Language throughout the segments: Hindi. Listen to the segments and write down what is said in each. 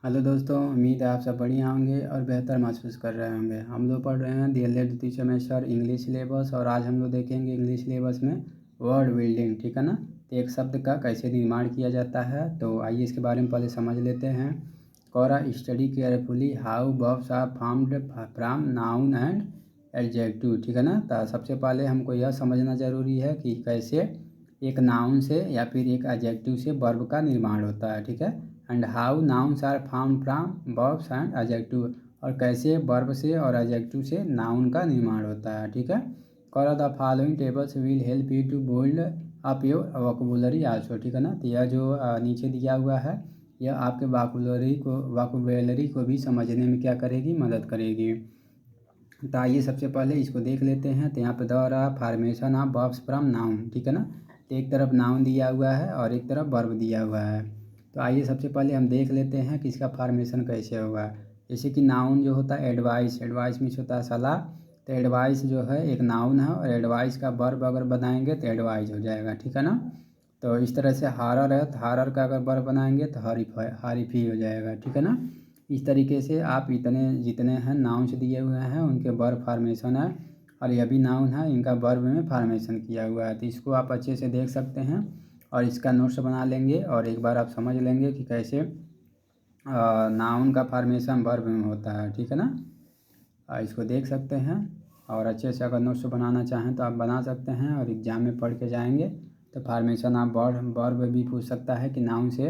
हेलो दोस्तों, उम्मीद है आप सब बढ़िया होंगे और बेहतर महसूस कर रहे होंगे। हम लोग पढ़ रहे हैं डीएलएड द्वितीय सेमेस्टर इंग्लिश सिलेबस और आज हम लोग देखेंगे इंग्लिश सिलेबस में वर्ड बिल्डिंग। ठीक है ना। तो एक शब्द का कैसे निर्माण किया जाता है, तो आइए इसके बारे में पहले समझ लेते हैं। कोरा study carefully how verbs are formed from noun and adjective. ठीक है ना। तो सबसे पहले हमको यह समझना ज़रूरी है कि कैसे एक नाउन से या फिर एक एडजेक्टिव से वर्ब का निर्माण होता है। ठीक है। And how nouns are found from verbs and adjective, और कैसे वर्ब से और एडजेक्टिव से नाउन का निर्माण होता है। ठीक है। Call the following tables will help you to build up your vocabulary also. ठीक है ना। तो यह जो नीचे दिया हुआ है यह आपके वोकेबुलरी को भी समझने में क्या करेगी, मदद करेगी। तो आइए सबसे पहले इसको देख लेते हैं। तो यहाँ पे द रहा formation of verbs from noun. ठीक है ना। तो एक तरफ नाउन दिया हुआ है और एक तरफ वर्ब दिया हुआ है। तो आइए सबसे पहले हम देख लेते हैं कि इसका फार्मेशन कैसे होगा। जैसे कि नाउन जो होता है एडवाइस, एडवाइस मीन्स होता है सलाह। तो एडवाइस जो है एक नाउन है और एडवाइस का वर्ब अगर बनाएंगे तो एडवाइस हो जाएगा। ठीक है ना। तो इस तरह से हारर है तो हारर का अगर वर्ब बनाएंगे तो हारिफी हो जाएगा। ठीक है ना। इस तरीके से आप इतने जितने हैं नाउन्स दिए हुए हैं उनके वर्ब फार्मेशन है, और यह भी नाउन है इनका वर्ब में फार्मेशन किया हुआ है। तो इसको आप अच्छे से देख सकते हैं और इसका नोट्स बना लेंगे और एक बार आप समझ लेंगे कि कैसे नाउन का फार्मेशन वर्ब में होता है। ठीक है ना। इसको देख सकते हैं और अच्छे से अगर नोट्स बनाना चाहें तो आप बना सकते हैं और एग्ज़ाम में पढ़ के जाएंगे तो फार्मेशन आप वर्ब भी पूछ सकता है कि नाउन से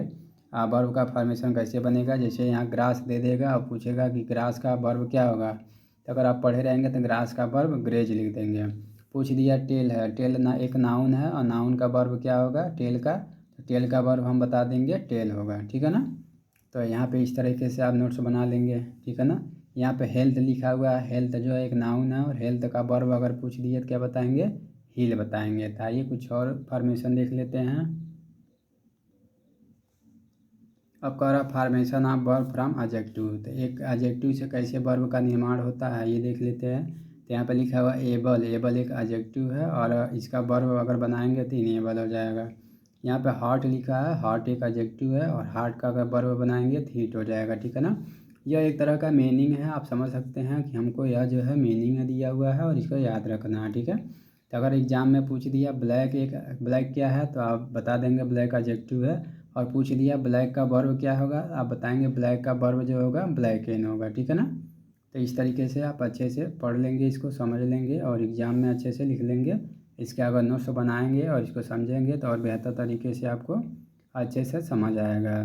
वर्ब का फार्मेशन कैसे बनेगा। जैसे यहाँ ग्रास दे देगा और पूछेगा कि ग्रास का वर्ब क्या होगा, तो अगर आप पढ़े रहेंगे तो ग्रास का वर्ब ग्रेज लिख देंगे। पूछ दिया टेल है, टेल ना एक नाउन है और नाउन का वर्ब क्या होगा, टेल का। तो टेल का वर्ब हम बता देंगे टेल होगा। ठीक है ना। तो यहाँ पे इस तरीके से आप नोट्स बना लेंगे। ठीक है ना। यहाँ पे हेल्थ लिखा हुआ है, हेल्थ जो है एक नाउन है और हेल्थ का वर्ब अगर पूछ दिए तो क्या बताएंगे, हील बताएंगे। तो आइए कुछ और फॉर्मेशन देख लेते हैं। अब कह रहा formation of verb from adjective. तो एक एडजेक्टिव से कैसे वर्ब का निर्माण होता है ये देख लेते हैं। तो यहाँ पे लिखा हुआ एबल, एबल एक एडजेक्टिव है और इसका वर्ब अगर बनाएंगे तो इनेबल हो जाएगा। यहाँ पे हार्ट लिखा है, हार्ट एक एडजेक्टिव है और हार्ट का अगर वर्ब बनाएंगे तो हीट हो जाएगा। ठीक है ना। यह एक तरह का मीनिंग है, आप समझ सकते हैं कि हमको यह जो है मीनिंग है दिया हुआ है और इसको याद रखना है। ठीक है। तो अगर एग्जाम में पूछ दिया ब्लैक, एक ब्लैक क्या है तो आप बता देंगे ब्लैक एडजेक्टिव है, और पूछ लिया ब्लैक का वर्ब क्या होगा आप बताएंगे ब्लैक का वर्ब जो होगा ब्लैक एन होगा। ठीक है ना। तो इस तरीके से आप अच्छे से पढ़ लेंगे, इसको समझ लेंगे और एग्ज़ाम में अच्छे से लिख लेंगे। इसके अगर नोट्स बनाएंगे और इसको समझेंगे तो और बेहतर तरीके से आपको अच्छे से समझ आएगा।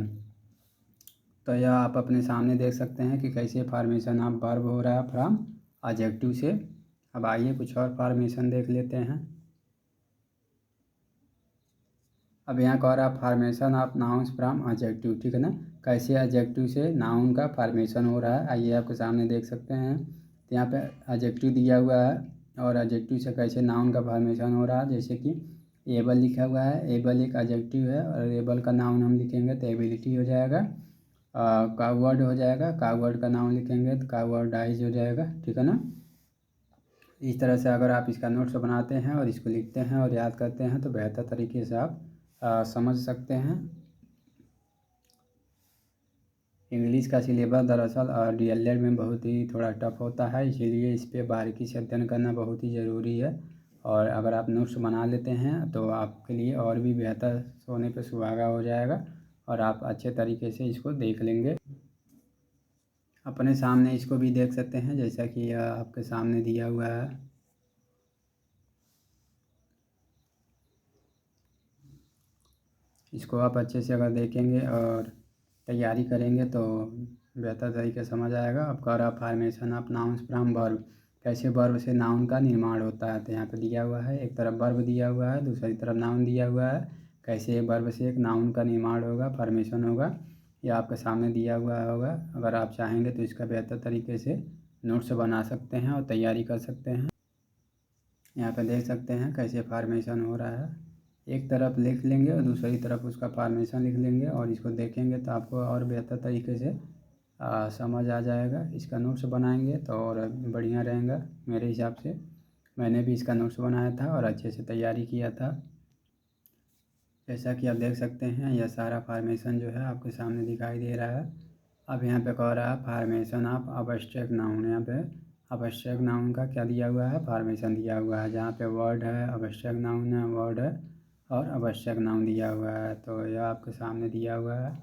तो यह आप अपने सामने देख सकते हैं कि कैसे फार्मेशन ऑफ वर्ब हो रहा है फ्रॉम एडजेक्टिव से। अब आइए कुछ और फार्मेशन देख लेते हैं। अब यहाँ कह रहा है formation of nouns from adjective. ठीक है ना। कैसे एडजेक्टिव से नाउन का फार्मेशन हो रहा है आइए आपके सामने देख सकते हैं। तो यहाँ पे एडजेक्टिव दिया हुआ है और एडजेक्टिव से कैसे नाउन का फार्मेशन हो रहा है। जैसे कि एबल लिखा हुआ है, एबल एक एडजेक्टिव है और एबल का नाउन हम लिखेंगे तो एबिलिटी हो जाएगा। कावर्ड हो जाएगा, कावर्ड का नाउन लिखेंगे तो कावर्डाइज हो जाएगा। ठीक है ना। इस तरह से अगर आप इसका नोट्स बनाते हैं और इसको लिखते हैं और याद करते हैं तो बेहतर तरीके से आप समझ सकते हैं। इंग्लिश का सिलेबस दरअसल डीएलएड में बहुत ही थोड़ा टफ होता है, इसीलिए इस पर बारीकी से अध्ययन करना बहुत ही ज़रूरी है। और अगर आप नोट्स बना लेते हैं तो आपके लिए और भी बेहतर सोने पे सुहागा हो जाएगा और आप अच्छे तरीके से इसको देख लेंगे। अपने सामने इसको भी देख सकते हैं जैसा कि यह आपके सामने दिया हुआ है। इसको आप अच्छे से अगर देखेंगे और तैयारी करेंगे तो बेहतर तरीके से समझ आएगा। अब कह रहा formation of nouns from verb, कैसे वर्ब से नाउन का निर्माण होता है। तो यहाँ पे दिया हुआ है, एक तरफ वर्ब दिया हुआ है दूसरी तरफ नाउन दिया हुआ है। कैसे वर्ब से एक नाउन का निर्माण होगा, फार्मेशन होगा, ये आपके सामने दिया हुआ होगा। अगर आप चाहेंगे तो इसका बेहतर तरीके से नोट्स बना सकते हैं और तैयारी कर सकते हैं। यहाँ पे देख सकते हैं कैसे फार्मेशन हो रहा है। एक तरफ लिख लेंगे और दूसरी तरफ उसका फार्मेशन लिख लेंगे और इसको देखेंगे तो आपको और बेहतर तरीके से समझ आ जाएगा। इसका नोट्स बनाएंगे तो और बढ़िया रहेगा मेरे हिसाब से। मैंने भी इसका नोट्स बनाया था और अच्छे से तैयारी किया था। जैसा कि आप देख सकते हैं यह सारा फार्मेशन जो है आपके सामने दिखाई दे रहा है। अब यहाँ पे कह रहा है फार्मेशन ऑफ अबस्ट्रैक्ट नाउन। यहाँ पे अबस्ट्रैक्ट नाउन का क्या दिया हुआ है, फार्मेशन दिया हुआ है। जहाँ पे वर्ड है, अबस्ट्रैक्ट नाउन है, वर्ड है और अबस्ट्रैक्ट नाउन दिया हुआ है। तो यह आपके सामने दिया हुआ है।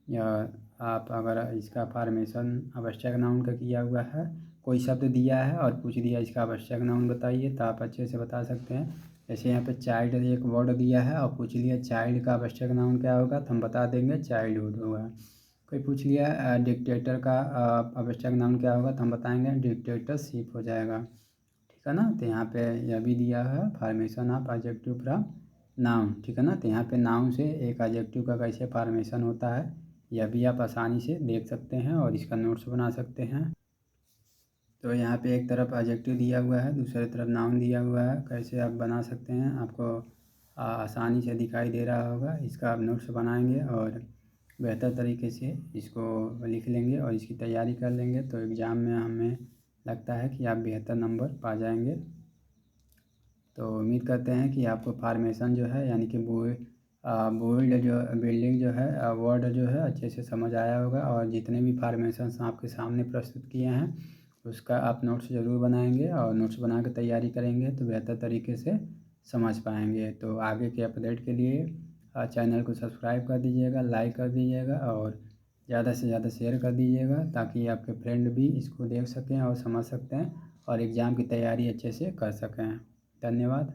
यह आप अगर इसका फार्मेशन अबस्ट्रैक्ट नाउन का किया हुआ है, कोई शब्द दिया है और पूछ दिया इसका अबस्ट्रैक्ट नाउन बताइए, तो आप अच्छे से बता सकते हैं। जैसे यहाँ पे चाइल्ड एक वर्ड दिया है और पूछ लिया चाइल्ड का अबस्ट्रैक्ट नाउन क्या होगा, तो हम बता देंगे चाइल्डहुड होगा। कोई पूछ लिया डिक्टेटर का अबस्ट्रैक्ट नाउन क्या होगा, तो हम बताएंगे डिक्टेटरशिप हो जाएगा। ठीक है ना। तो यहाँ पे यह भी दिया है formation of adjective from noun. ठीक है ना। तो यहाँ पे नाउन से एक एडजेक्टिव का कैसे फार्मेशन होता है, यह भी आप आसानी से देख सकते हैं और इसका नोट्स बना सकते हैं। तो यहाँ पे एक तरफ एडजेक्टिव दिया हुआ है, दूसरी तरफ नाउन दिया हुआ है। कैसे आप बना सकते हैं, आपको आसानी से दिखाई दे रहा होगा। इसका आप नोट्स बनाएंगे और बेहतर तरीके से इसको लिख लेंगे और इसकी तैयारी कर लेंगे, तो एग्ज़ाम में हमें लगता है कि आप बेहतर नंबर पा जाएंगे। तो उम्मीद करते हैं कि आपको फार्मेशन जो है यानी कि बोल्ड जो बिल्डिंग जो है वर्ड जो है अच्छे से समझ आया होगा, और जितने भी फार्मेशंस आपके सामने प्रस्तुत किए हैं उसका आप नोट्स ज़रूर बनाएंगे और नोट्स बना के तैयारी करेंगे तो बेहतर तरीके से समझ पाएंगे। तो आगे के अपडेट के लिए चैनल को सब्सक्राइब कर दीजिएगा, लाइक कर दीजिएगा और ज़्यादा से ज़्यादा शेयर कर दीजिएगा, ताकि आपके फ्रेंड भी इसको देख सकें और समझ सकते हैं और एग्ज़ाम की तैयारी अच्छे से कर सकें। धन्यवाद।